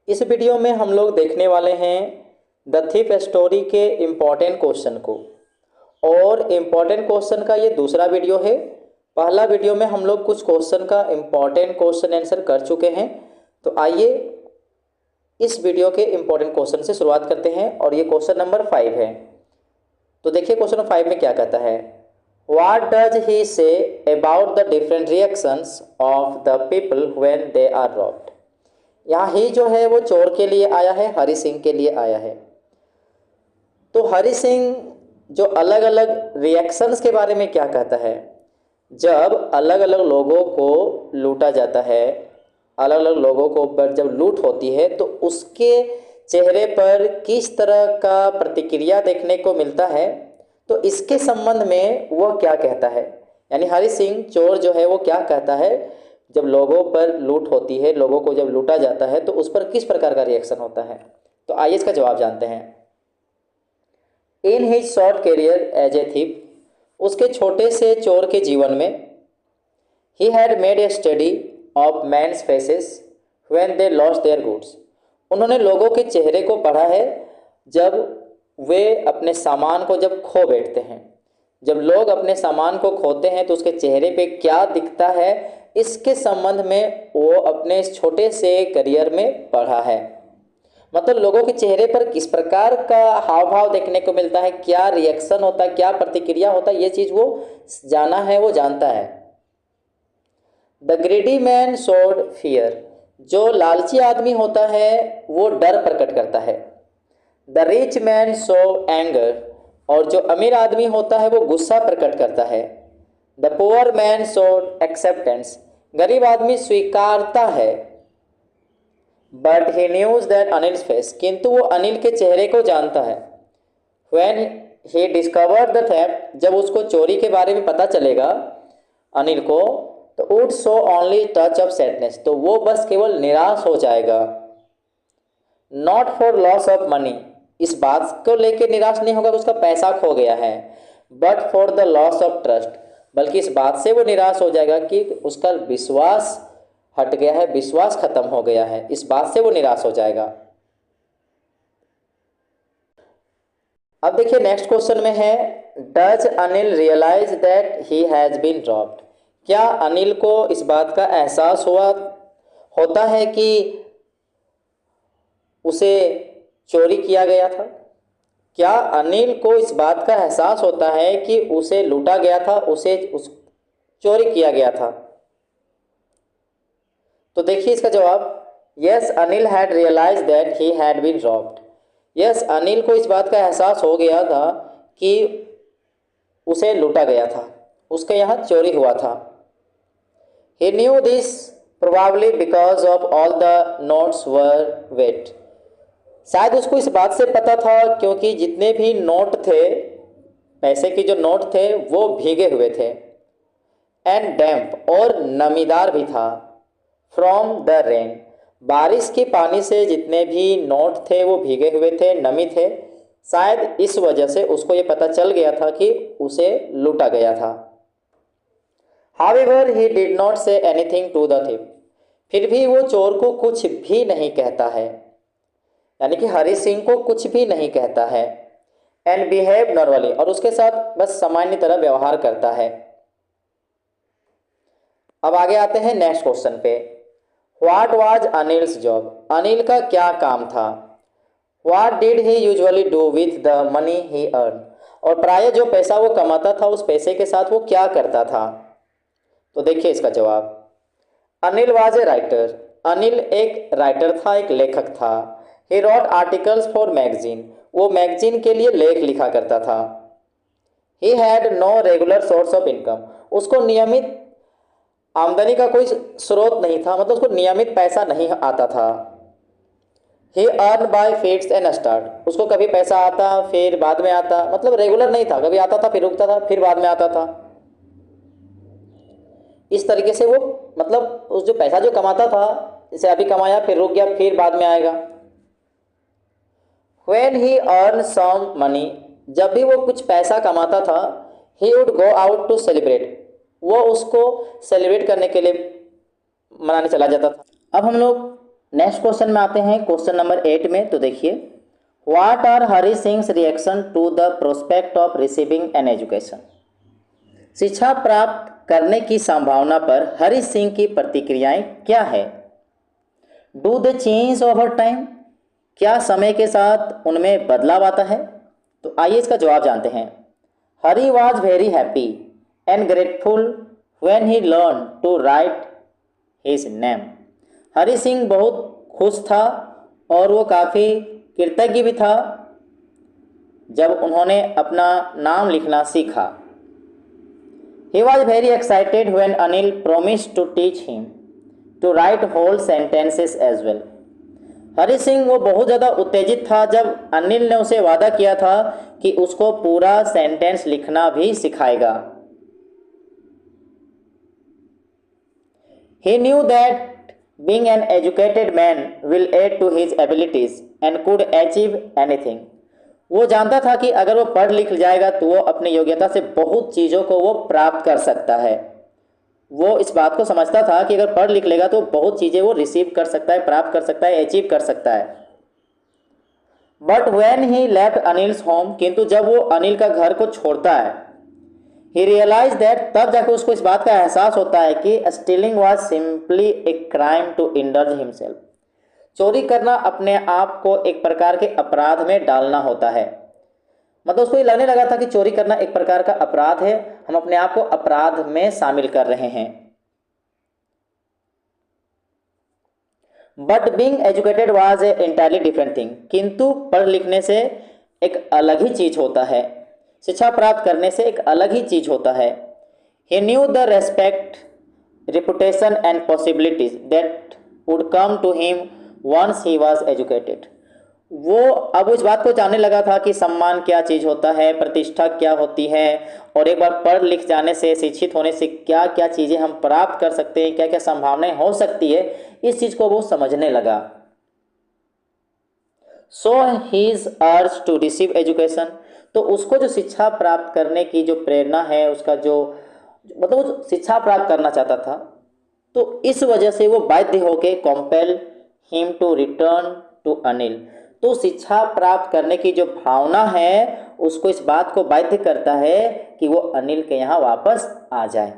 इस वीडियो में हम लोग देखने वाले हैं द थीफ स्टोरी के इम्पॉर्टेंट क्वेश्चन को। और इम्पॉर्टेंट क्वेश्चन का ये दूसरा वीडियो है। पहला वीडियो में हम लोग कुछ क्वेश्चन का इम्पॉर्टेंट क्वेश्चन आंसर कर चुके हैं। तो आइए इस वीडियो के इम्पॉर्टेंट क्वेश्चन से शुरुआत करते हैं और ये क्वेश्चन नंबर 5 है। तो देखिए क्वेश्चन 5 में क्या कहता है। What does he say about the different reactions of the people when they are robbed? यहाँ ही जो है वो चोर के लिए आया है, हरि सिंह के लिए आया है। तो हरि सिंह जो अलग अलग रिएक्शंस के बारे में क्या कहता है, जब अलग अलग लोगों को लूटा जाता है, अलग अलग लोगों को पर जब लूट होती है तो उसके चेहरे पर किस तरह का प्रतिक्रिया देखने को मिलता है, तो इसके संबंध में वह क्या कहता है। यानी हरि सिंह चोर जो है वो क्या कहता है, जब लोगों पर लूट होती है, लोगों को जब लूटा जाता है तो उस पर किस प्रकार का रिएक्शन होता है। तो आइए इसका जवाब जानते हैं। In his short career as a thief, उसके छोटे से चोर के जीवन में, he had made a study of man's faces when they lost their goods, उन्होंने लोगों के चेहरे को पढ़ा है जब वे अपने सामान को जब खो बैठते हैं। जब लोग अपने सामान को खोते हैं तो उसके चेहरे पे क्या दिखता है, इसके संबंध में वो अपने इस छोटे से करियर में पढ़ा है। मतलब लोगों के चेहरे पर किस प्रकार का हाव भाव देखने को मिलता है, क्या रिएक्शन होता है, क्या प्रतिक्रिया होता है, ये चीज़ वो जाना है, वो जानता है। The greedy man showed fear, जो लालची आदमी होता है वो डर प्रकट करता है। The rich man show anger, और जो अमीर आदमी होता है वो गुस्सा प्रकट करता है। The poor man show acceptance, गरीब आदमी स्वीकारता है। But he news that Anil's face, किंतु वो अनिल के चेहरे को जानता है। When he discovered the theft, जब उसको चोरी के बारे में पता चलेगा अनिल को, तो would show only touch of sadness, तो वो बस केवल निराश हो जाएगा। Not for loss of money, इस बात को लेकर निराश नहीं होगा कि उसका पैसा खो गया है, but for the loss of trust, बल्कि इस बात से वो निराश हो जाएगा कि उसका विश्वास हट गया है, विश्वास खत्म हो गया है, इस बात से वो निराश हो जाएगा। अब देखिए नेक्स्ट क्वेश्चन में है, does Anil realise that he has been robbed, क्या अनिल को इस बात का एहसास होता है कि उसे चोरी किया गया था। क्या अनिल को इस बात का एहसास होता है कि उसे लूटा गया था, उस चोरी किया गया था। तो देखिए इसका जवाब, yes Anil had realise that he had been robbed. Yes Anil को इस बात का एहसास हो गया था कि उसे लूटा गया था, उसके यहाँ चोरी हुआ था। He knew this probably because of all the notes were wet, शायद उसको इस बात से पता था क्योंकि जितने भी नोट थे, पैसे के जो नोट थे वो भीगे हुए थे। एंड डैम्प, और नमीदार भी था। फ्रॉम द रेन, बारिश के पानी से जितने भी नोट थे वो भीगे हुए थे, नमी थे। शायद इस वजह से उसको ये पता चल गया था कि उसे लूटा गया था। However he did not say anything to the thief, फिर भी वो चोर को कुछ भी नहीं कहता है, यानी कि हरि सिंह को कुछ भी नहीं कहता है। एंड बिहेव नॉर्मली, और उसके साथ बस सामान्य तरह व्यवहार करता है। अब आगे आते हैं नेक्स्ट क्वेश्चन पे। What was Anil's job, Anil का क्या काम था। What did he usually do with the money he earn, और प्राय जो पैसा वो कमाता था उस पैसे के साथ वो क्या करता था। तो देखिए इसका जवाब, Anil was a writer, Anil एक राइटर था, एक लेखक था। He wrote articles for magazine, वो मैगजीन के लिए लेख लिखा करता था। He had no regular source of income, उसको नियमित आमदनी का कोई स्रोत नहीं था, मतलब उसको नियमित पैसा नहीं आता था। He earn by fits and start, उसको कभी पैसा आता फिर बाद में आता, मतलब रेगुलर नहीं था, कभी आता था फिर रुकता था फिर बाद में आता था। इस तरीके से वो मतलब उस जो पैसा जो कमाता था, जैसे अभी कमाया फिर रुक गया फिर बाद में आएगा। When he earned some money, जब भी वो कुछ पैसा कमाता था, he would go out to celebrate, वो उसको सेलिब्रेट करने के लिए मनाने चला जाता था। अब हम लोग नेक्स्ट क्वेश्चन में आते हैं, क्वेश्चन नंबर 8 में। तो देखिए, what are Hari Singh reaction to the prospect of receiving an education. शिक्षा प्राप्त करने की संभावना पर हरी सिंह की प्रतिक्रियाएं क्या है। Do they change over time, क्या समय के साथ उनमें बदलाव आता है। तो आइए इसका जवाब जानते हैं। Hari was very happy and grateful when he learn to write his name. Hari Singh बहुत खुश था और वो काफ़ी कृतज्ञ भी था जब उन्होंने अपना नाम लिखना सीखा। He was very excited when Anil promised to teach him to write whole sentences as well. Hari Singh वो बहुत ज़्यादा उत्तेजित था जब अनिल ने उसे वादा किया था कि उसको पूरा सेंटेंस लिखना भी सिखाएगा। He knew that being an educated man will add to his abilities and could achieve anything. वो जानता था कि अगर वो पढ़ लिख जाएगा तो वो अपनी योग्यता से बहुत चीज़ों को वो प्राप्त कर सकता है। वो इस बात को समझता था कि अगर पढ़ लिख लेगा तो बहुत चीज़ें वो रिसीव कर सकता है, प्राप्त कर सकता है, अचीव कर सकता है। But when he left Anil's home, किंतु जब वो अनिल का घर को छोड़ता है, ही रियलाइज दैट, तब जाकर उसको इस बात का एहसास होता है कि stealing was simply a crime to indulge himself. चोरी करना अपने आप को एक प्रकार के अपराध में डालना होता है। मतलब उसको ये लगने लगा था कि चोरी करना एक प्रकार का अपराध है, हम अपने आप को अपराध में शामिल कर रहे हैं। But being educated was a entirely different thing, किंतु पढ़ लिखने से एक अलग ही चीज होता है, शिक्षा प्राप्त करने से एक अलग ही चीज होता है। He knew the respect, reputation and possibilities that would come to him once he was educated. वो अब इस बात को जानने लगा था कि सम्मान क्या चीज़ होता है, प्रतिष्ठा क्या होती है, और एक बार पढ़ लिख जाने से, शिक्षित होने से क्या क्या चीज़ें हम प्राप्त कर सकते हैं, क्या क्या संभावनाएं हो सकती है, इस चीज़ को वो समझने लगा। So his urge to receive education, तो उसको जो शिक्षा प्राप्त करने की जो प्रेरणा है, उसका जो मतलब वो शिक्षा प्राप्त करना चाहता था, तो इस वजह से वो बाध्य होके compel him to return to Anil. तो शिक्षा प्राप्त करने की जो भावना है उसको इस बात को बाध्य करता है कि वो अनिल के यहाँ वापस आ जाए।